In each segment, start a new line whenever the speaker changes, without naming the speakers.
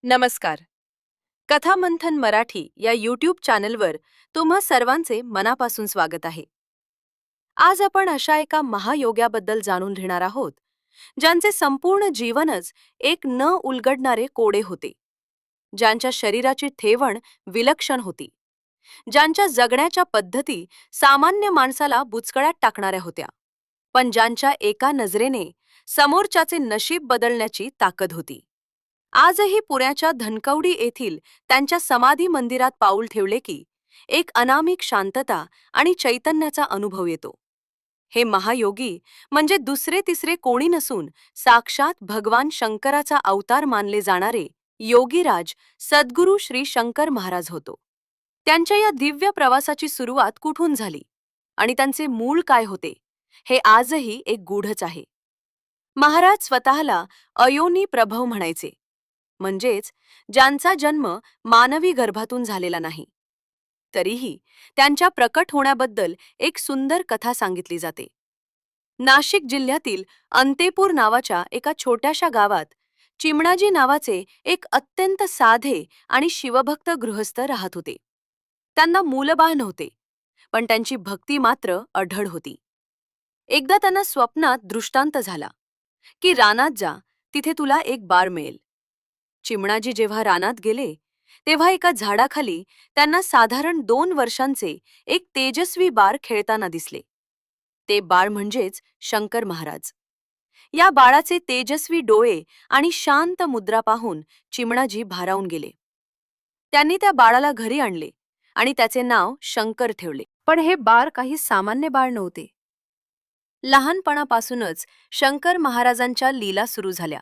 नमस्कार. कथामंथन मराठी या यूट्यूब चॅनलवर तुम्हा सर्वांचे मनापासून स्वागत आहे. आज आपण अशा एका महायोग्याबद्दल जाणून घेणार आहोत, ज्यांचे संपूर्ण जीवनच एक न उलगडणारे कोडे होते, ज्यांच्या शरीराची ठेवण विलक्षण होती, ज्यांच्या जगण्याच्या पद्धती सामान्य माणसाला बुचकळ्यात टाकणाऱ्या होत्या, पण ज्यांच्या एका नजरेने समोरच्याचे नशीब बदलण्याची ताकद होती. आजही पुण्याच्या धनकवडी येथील त्यांच्या समाधी मंदिरात पाऊल ठेवले की एक अनामिक शांतता आणि चैतन्याचा अनुभव येतो. हे महायोगी म्हणजे दुसरे तिसरे कोणी नसून साक्षात भगवान शंकराचा अवतार मानले जाणारे योगीराज सद्गुरू श्री शंकर महाराज होतो. त्यांच्या या दिव्य प्रवासाची सुरुवात कुठून झाली आणि त्यांचे मूळ काय होते, हे आजही एक गूढच आहे. महाराज स्वतःला अयोनी प्रभव म्हणायचे, म्हणजेच ज्यांचा जन्म मानवी गर्भातून झालेला नाही. तरीही त्यांच्या प्रकट होण्याबद्दल एक सुंदर कथा सांगितली जाते. नाशिक जिल्ह्यातील अंतेपूर नावाच्या एका छोट्याशा गावात चिमणाजी नावाचे एक अत्यंत साधे आणि शिवभक्त गृहस्थ राहत होते. त्यांना मूलबाळ नव्हते, पण त्यांची भक्ती मात्र अढळ होती. एकदा त्यांना स्वप्नात दृष्टांत झाला की रानात जा, तिथे तुला एक बाळ मिळेल. चिमणाजी जेव्हा रानात गेले तेव्हा एका झाडाखाली त्यांना साधारण 2 वर्षांचे एक तेजस्वी बाळ खेळताना दिसले. ते बाळ म्हणजेच शंकर महाराज. या बाळाचे तेजस्वी डोळे आणि शांत मुद्रा पाहून चिमणाजी भारावून गेले. त्यांनी त्या बाळाला घरी आणले आणि त्याचे नाव शंकर ठेवले. पण हे बाळ काही सामान्य बाळ नव्हते. लहानपणापासूनच शंकर महाराजांच्या लीला सुरू झाल्या.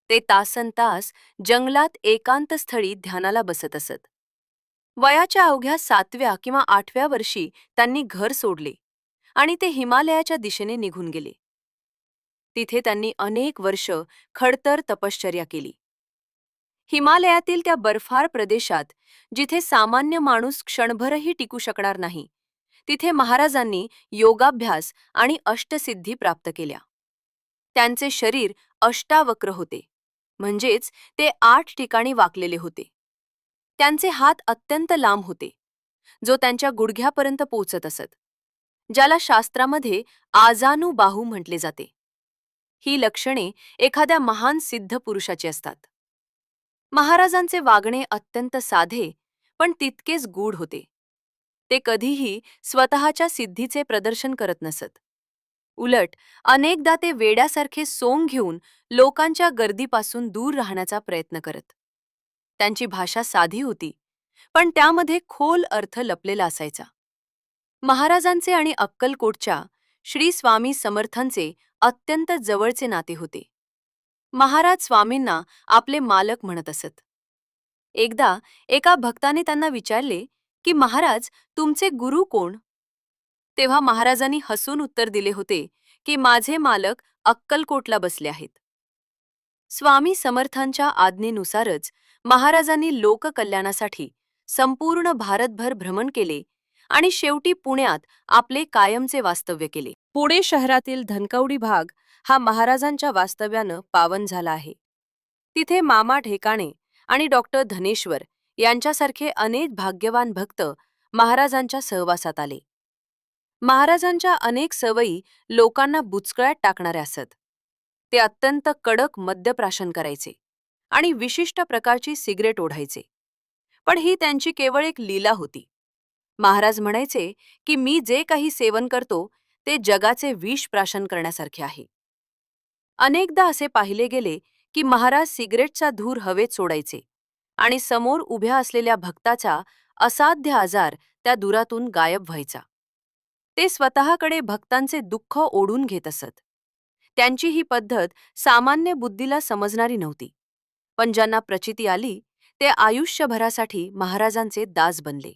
ते तासनतास जंगलात एकांत स्थळी ध्यानाला बसत असत. वयाच्या अवघ्या 7व्या किंवा 8व्या वर्षी त्यांनी घर सोडले आणि ते हिमालयाच्या दिशेने निघून गेले. तिथे त्यांनी अनेक वर्ष खडतर तपश्चर्या केली. हिमालयातील त्या बर्फाळ प्रदेशात, जिथे सामान्य माणूस क्षणभरही टिकू शकणार नाही, तिथे महाराजांनी योगाभ्यास आणि अष्टसिद्धी प्राप्त केल्या. त्यांचे शरीर अष्टावक्र होते, म्हणजेच ते 8 ठिकाणी वाकलेले होते. त्यांचे हात अत्यंत लांब होते, जो त्यांच्या गुडघ्यापर्यंत पोचत असत, ज्याला शास्त्रामध्ये आजानुबाहू म्हटले जाते. ही लक्षणे एखाद्या महान सिद्ध पुरुषाची असतात. महाराजांचे वागणे अत्यंत साधे पण तितकेच गूढ होते. ते कधीही स्वतःच्या सिद्धीचे प्रदर्शन करत नसत. उलट अनेकदा ते वेड्यासारखे सोंग घेऊन लोकांच्या गर्दीपासून दूर राहण्याचा प्रयत्न करत. त्यांची भाषा साधी होती, पण त्यामध्ये खोल अर्थ लपलेला असायचा. महाराजांचे आणि अक्कलकोटच्या श्री स्वामी समर्थांचे अत्यंत जवळचे नाते होते. महाराज स्वामींना आपले मालक म्हणत असत. एकदा एका भक्ताने त्यांना विचारले की महाराज, तुमचे गुरु कोण? तेव्हा महाराजांनी हसून उत्तर दिले होते की माझे मालक अक्कलकोटला बसले आहेत. स्वामी समर्थांच्या आज्ञेनुसारच महाराजांनी लोककल्याणासाठी संपूर्ण भारतभर भ्रमण केले आणि शेवटी पुण्यात आपले कायमचे वास्तव्य केले. पुणे शहरातील धनकवडी भाग हा महाराजांच्या वास्तव्यानं पावन झाला आहे. तिथे मामा ढेकाणे आणि डॉक्टर धनेश्वर यांच्यासारखे अनेक भाग्यवान भक्त महाराजांच्या सहवासात आले. महाराजांच्या अनेक सवयी लोकांना बुचकळ्यात टाकणाऱ्या असत. ते अत्यंत कडक मद्यप्राशन करायचे आणि विशिष्ट प्रकारची सिगरेट ओढायचे. पण ही त्यांची केवळ एक लीला होती. महाराज म्हणायचे की मी जे काही सेवन करतो ते जगाचे विष प्राशन करण्यासारखे आहे. अनेकदा असे पाहिले गेले की महाराज सिगरेटचा धूर हवेत सोडायचे आणि समोर उभ्या असलेल्या भक्ताचा असाध्य आजार त्या धुरातून गायब व्हायचा. ते स्वतःकडे भक्तांचे दुःख ओढून घेत असत. त्यांची ही पद्धत सामान्य बुद्धीला समजणारी नव्हती, पण ज्यांना प्रचिती आली ते आयुष्यभरासाठी महाराजांचे दास बनले.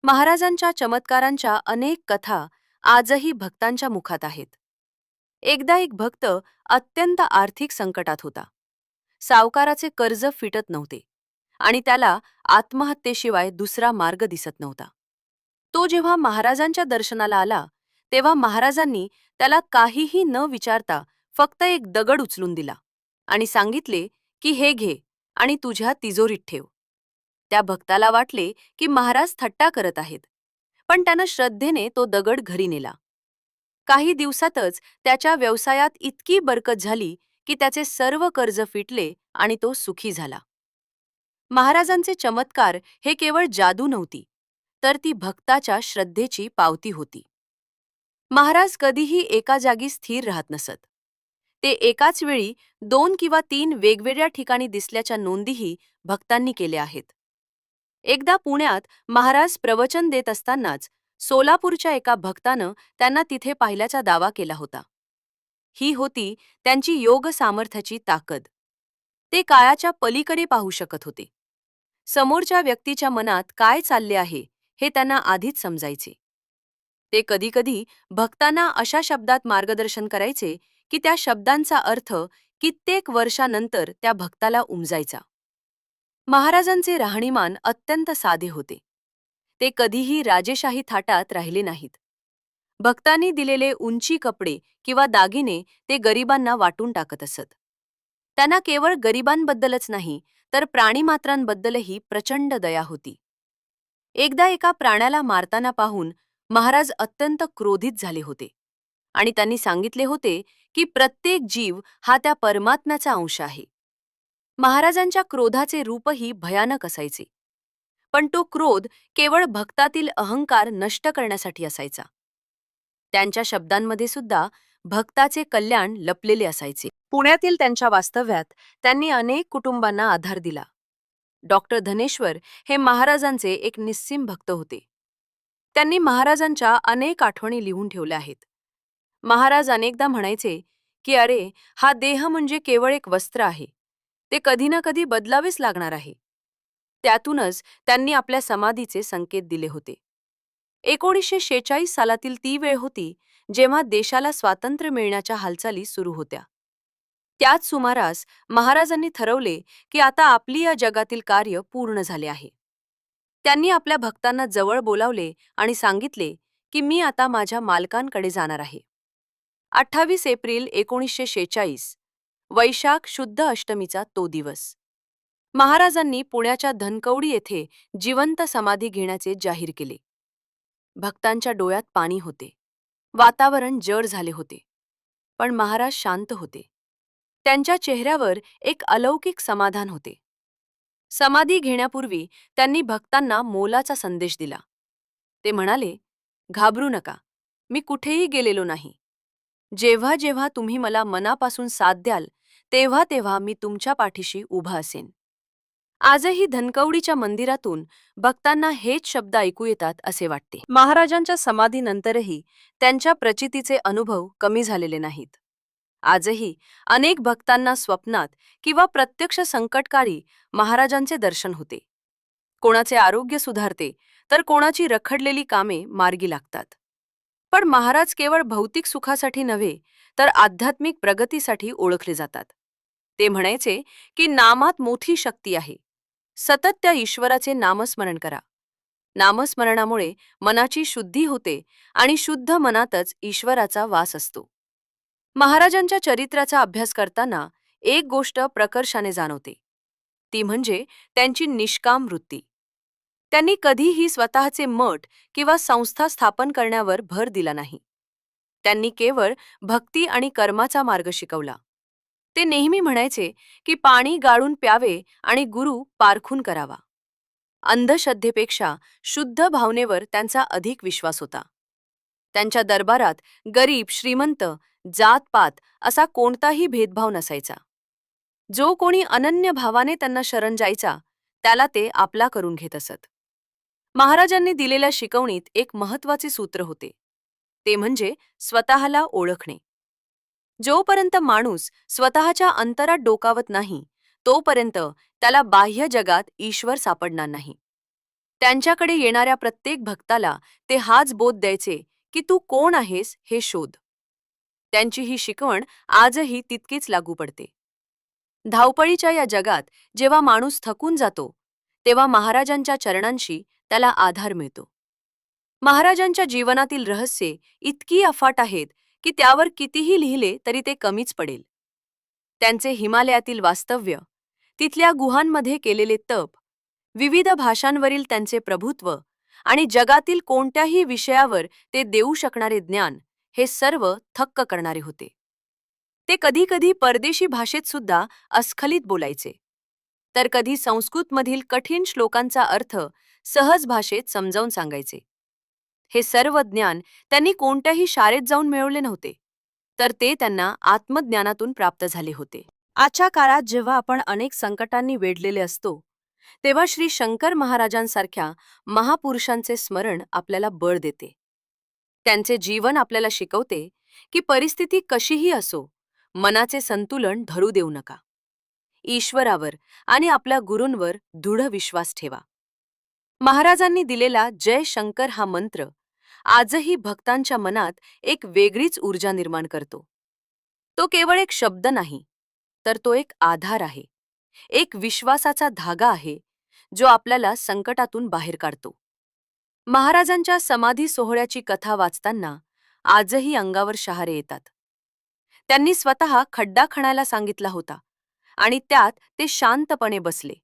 महाराजांच्या चमत्कारांच्या अनेक कथा आजही भक्तांच्या मुखात आहेत. एकदा एक भक्त अत्यंत आर्थिक संकटात होता. सावकाराचे कर्ज फिटत नव्हते आणि त्याला आत्महत्येशिवाय दुसरा मार्ग दिसत नव्हता. तो जेव्हा महाराजांच्या दर्शनाला आला तेव्हा महाराजांनी त्याला काहीही न विचारता फक्त एक दगड उचलून दिला आणि सांगितले की हे घे आणि तुझ्या तिजोरीत ठेव. त्या भक्ताला वाटले की महाराज थट्टा करत आहेत, पण त्यानं श्रद्धेने तो दगड घरी नेला. काही दिवसातच त्याच्या व्यवसायात इतकी बरकत झाली की त्याचे सर्व कर्ज फिटले आणि तो सुखी झाला. महाराजांचे चमत्कार हे केवळ जादू नव्हती, तर ती भक्ताच्या श्रद्धेची पावती होती. महाराज कधीही एका जागी स्थिर राहत नसत. ते एकाच वेळी 2 किंवा 3 वेगवेगळ्या ठिकाणी दिसल्याच्या नोंदीही भक्तांनी केल्या आहेत. एकदा पुण्यात महाराज प्रवचन देत असतानाच सोलापूरच्या एका भक्तानं त्यांना तिथे पाहिल्याचा दावा केला होता. ही होती त्यांची योग सामर्थ्याची ताकद. ते काळाच्या पलीकडे पाहू शकत होते. समोरच्या व्यक्तीच्या मनात काय चालले आहे हे त्यांना आधीच समजायचे. ते कधीकधी भक्तांना अशा शब्दात मार्गदर्शन करायचे की त्या शब्दांचा अर्थ कित्येक वर्षानंतर त्या भक्ताला उमजायचा. महाराजांचे राहणीमान अत्यंत साधे होते. ते कधीही राजेशाही थाटात राहिले नाहीत. भक्तांनी दिलेले उंची कपडे किंवा दागिने ते गरिबांना वाटून टाकत असत. त्यांना केवळ गरिबांबद्दलच नाही, तर प्राणीमात्रांबद्दलही प्रचंड दया होती. एकदा एका प्राण्याला मारताना पाहून महाराज अत्यंत क्रोधित झाले होते आणि त्यांनी सांगितले होते की प्रत्येक जीव हा त्या परमात्म्याचा अंश आहे. महाराजांच्या क्रोधाचे रूपही भयानक असायचे, पण तो क्रोध केवळ भक्तातील अहंकार नष्ट करण्यासाठी असायचा. त्यांच्या शब्दांमध्ये सुद्धा भक्ताचे कल्याण लपलेले असायचे. पुण्यातील त्यांच्या वास्तव्यात त्यांनी अनेक कुटुंबांना आधार दिला. डॉक्टर धनेश्वर हे महाराजांचे एक निस्सीम भक्त होते. त्यांनी महाराजांच्या अनेक आठवणी लिहून ठेवल्या आहेत. महाराज अनेकदा म्हणायचे की अरे, हा देह म्हणजे केवळ एक वस्त्र आहे. ते कधी ना कधी बदलावेच लागणार आहे. त्यातूनच त्यांनी आपल्या समाधीचे संकेत दिले होते. 1946 सालातील ती वेळ होती जेव्हा देशाला स्वातंत्र्य मिळण्याच्या हालचाली सुरू होत्या. त्याच सुमारास महाराजांनी ठरवले की आता आपली या जगातील कार्य पूर्ण झाले आहे. त्यांनी आपल्या भक्तांना जवळ बोलावले आणि सांगितले की मी आता माझ्या मालकांकडे जाणार आहे. 28 एप्रिल 1946 वैशाख शुद्ध अष्टमीचा तो दिवस. महाराजांनी पुण्याच्या धनकवडी येथे जिवंत समाधी घेण्याचे जाहीर केले. भक्तांच्या डोळ्यात पाणी होते. वातावरण जड झाले होते. पण महाराज शांत होते. त्यांच्या चेहऱ्यावर एक अलौकिक समाधान होते. समाधी घेण्यापूर्वी त्यांनी भक्तांना मोलाचा संदेश दिला. ते म्हणाले, घाबरू नका, मी कुठेही गेलेलो नाही. जेव्हा जेव्हा तुम्ही मला मनापासून साथ द्याल, तेव्हा तेव्हा मी तुमच्या पाठीशी उभा असेन. आजही धनकवडीच्या मंदिरातून भक्तांना हेच शब्द ऐकू येतात असे वाटते. महाराजांच्या समाधीनंतरही त्यांच्या प्रचितीचे अनुभव कमी झालेले नाहीत. आजही अनेक भक्तांना स्वप्नात किंवा प्रत्यक्ष संकटकाळी महाराजांचे दर्शन होते. कोणाचे आरोग्य सुधारते, तर कोणाची रखडलेली कामे मार्गी लागतात. पण महाराज केवळ भौतिक सुखासाठी नव्हे, तर आध्यात्मिक प्रगतीसाठी ओळखले जातात. ते म्हणायचे की नामात मोठी शक्ती आहे. सतत त्या ईश्वराचे नामस्मरण करा. नामस्मरणामुळे मनाची शुद्धी होते आणि शुद्ध मनातच ईश्वराचा वास असतो. महाराजांच्या चरित्राचा अभ्यास करताना एक गोष्ट प्रकर्षाने जाणवते. ती म्हणजे त्यांची निष्काम वृत्ती. त्यांनी कधीही स्वतःचे मठ किंवा संस्था स्थापन करण्यावर भर दिला नाही. त्यांनी केवळ भक्ती आणि कर्माचा मार्ग शिकवला. ते नेहमी म्हणायचे की पाणी गाळून प्यावे आणि गुरु पारखून करावा. अंधश्रद्धेपेक्षा शुद्ध भावनेवर त्यांचा अधिक विश्वास होता. त्यांच्या दरबारात गरीब श्रीमंत जात-पात असा कोणताही भेदभाव नसायचा. जो कोणी अनन्य भावाने त्यांना शरण जायचा, त्याला ते आपला करून घेत असत. महाराजांनी दिलेल्या शिकवणीत एक महत्त्वाचे सूत्र होते. ते म्हणजे स्वतःला ओळखणे. जोपर्यंत माणूस स्वतःच्या अंतरात डोकावत नाही, तोपर्यंत त्याला बाह्य जगात ईश्वर सापडणार नाही. त्यांच्याकडे येणाऱ्या प्रत्येक भक्ताला ते हाच बोध द्यायचे की तू कोण आहेस हे शोध. त्यांची ही शिकवण आजही तितकीच लागू पडते. धावपळीच्या या जगात जेव्हा माणूस थकून जातो, तेव्हा महाराजांच्या चरणांशी त्याला आधार मिळतो. महाराजांच्या जीवनातील रहस्ये इतकी अफाट आहेत की त्यावर कितीही लिहिले तरी ते कमीच पडेल. त्यांचे हिमालयातील वास्तव्य, तिथल्या गुहांमध्ये केलेले तप, विविध भाषांवरील त्यांचे प्रभुत्व आणि जगातील कोणत्याही विषयावर ते देऊ शकणारे ज्ञान, हे सर्व थक्क करणारे होते. ते कधीकधी परदेशी भाषेत सुद्धा अस्खलित बोलायचे, तर कधी संस्कृतमधील कठीण श्लोकांचा अर्थ सहज भाषेत समजावून सांगायचे. हे सर्व ज्ञान त्यांनी कोणत्याही शाळेत जाऊन मिळवले नव्हते, तर ते त्यांना आत्मज्ञानातून प्राप्त झाले होते. आजच्या काळात जेव्हा आपण अनेक संकटांनी वेढलेले असतो, तेव्हा श्री शंकर महाराजांसारख्या महापुरुषांचे स्मरण आपल्याला बळ देते. त्यांचे जीवन आपल्याला शिकवते की परिस्थिती कशीही असो, मनाचे संतुलन धरू देऊ नका. ईश्वरावर आणि आपल्या गुरूंवर दृढ विश्वास ठेवा. महाराजांनी दिलेला जय शंकर हा मंत्र आजही भक्तांच्या मनात एक वेगळीच ऊर्जा निर्माण करतो. तो केवळ एक शब्द नाही, तर तो एक आधार आहे, एक विश्वासाचा धागा आहे, जो आपल्याला संकटातून बाहेर काढतो. महाराजांच्या समाधी सोहळ्याची कथा वाचताना आजही अंगावर शहारे येतात. त्यांनी स्वतः खड्डा खणायला सांगितला होता आणि त्यात ते शांतपणे बसले.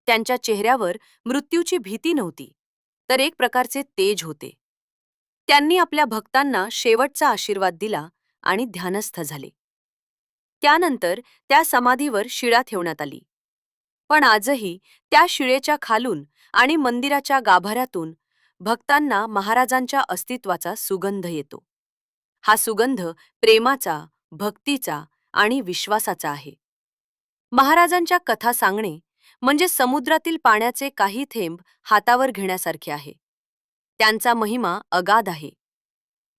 त्यांच्या चेहऱ्यावर मृत्यूची भीती नव्हती, तर एक प्रकारचे तेज होते. त्यांनी आपल्या भक्तांना शेवटचा आशीर्वाद दिला आणि ध्यानस्थ झाले. त्यानंतर त्या समाधीवर शिळा ठेवण्यात आली. पण आजही त्या शिळेच्या खालून आणि मंदिराच्या गाभाऱ्यातून भक्तांना महाराजांच्या अस्तित्वाचा सुगंध येतो. हा सुगंध प्रेमाचा, भक्तीचा आणि विश्वासाचा आहे. महाराजांच्या कथा सांगणे म्हणजे समुद्रातील पाण्याचे काही थेंब हातावर घेण्यासारखे आहे. त्यांचा महिमा अगाध आहे.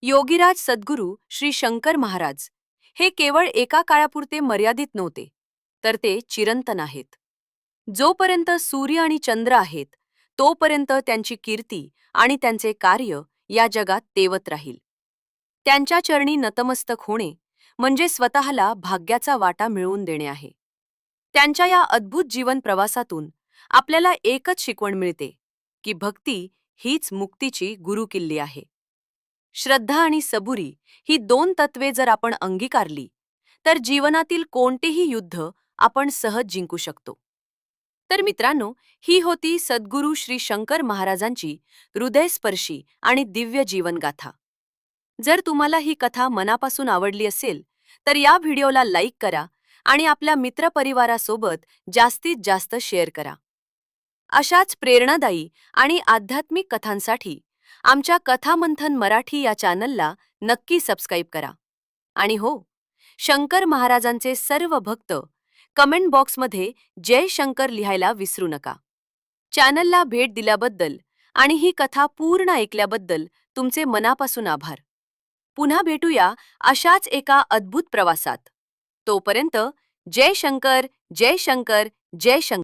योगीराज सद्गुरू श्री शंकर महाराज हे केवळ एका काळापुरते मर्यादित नव्हते, तर ते चिरंतन आहेत. जोपर्यंत सूर्य आणि चंद्र आहेत, तोपर्यंत त्यांची कीर्ती आणि त्यांचे कार्य या जगात तेवत राहील. त्यांच्या चरणी नतमस्तक होणे म्हणजे स्वतःला भाग्याचा वाटा मिळवून देणे आहे. त्यांच्या या अद्भुत जीवन प्रवासातून आपल्याला एकच शिकवण मिळते की भक्ती हीच मुक्तीची गुरुकिल्ली आहे. श्रद्धा आणि सबुरी ही दोन तत्वे जर आपण अंगीकारली, तर जीवनातील कोणतेही युद्ध आपण सहज जिंकू शकतो. तर मित्रांनो, ही होती सद्गुरू श्री शंकर महाराजांची हृदयस्पर्शी आणि दिव्य जीवनगाथा. जर तुम्हाला ही कथा मनापासून आवडली असेल, तर या व्हिडिओला लाईक करा आणि आपल्या मित्रपरिवारासोबत जास्तीत जास्त शेअर करा. अशाच प्रेरणादायी आणि आध्यात्मिक कथांसाठी आमच्या कथामंथन मराठी या चॅनलला नक्की सबस्क्राईब करा. आणि हो, शंकर महाराजांचे सर्व भक्त कमेंट बॉक्समध्ये जय शंकर लिहायला विसरू नका. चॅनलला भेट दिल्याबद्दल आणि ही कथा पूर्ण ऐकल्याबद्दल तुमचे मनापासून आभार. पुन्हा भेटूया अशाच एका अद्भुत प्रवासात. तोपर्यंत जय शंकर, जय शंकर, जय शंकर.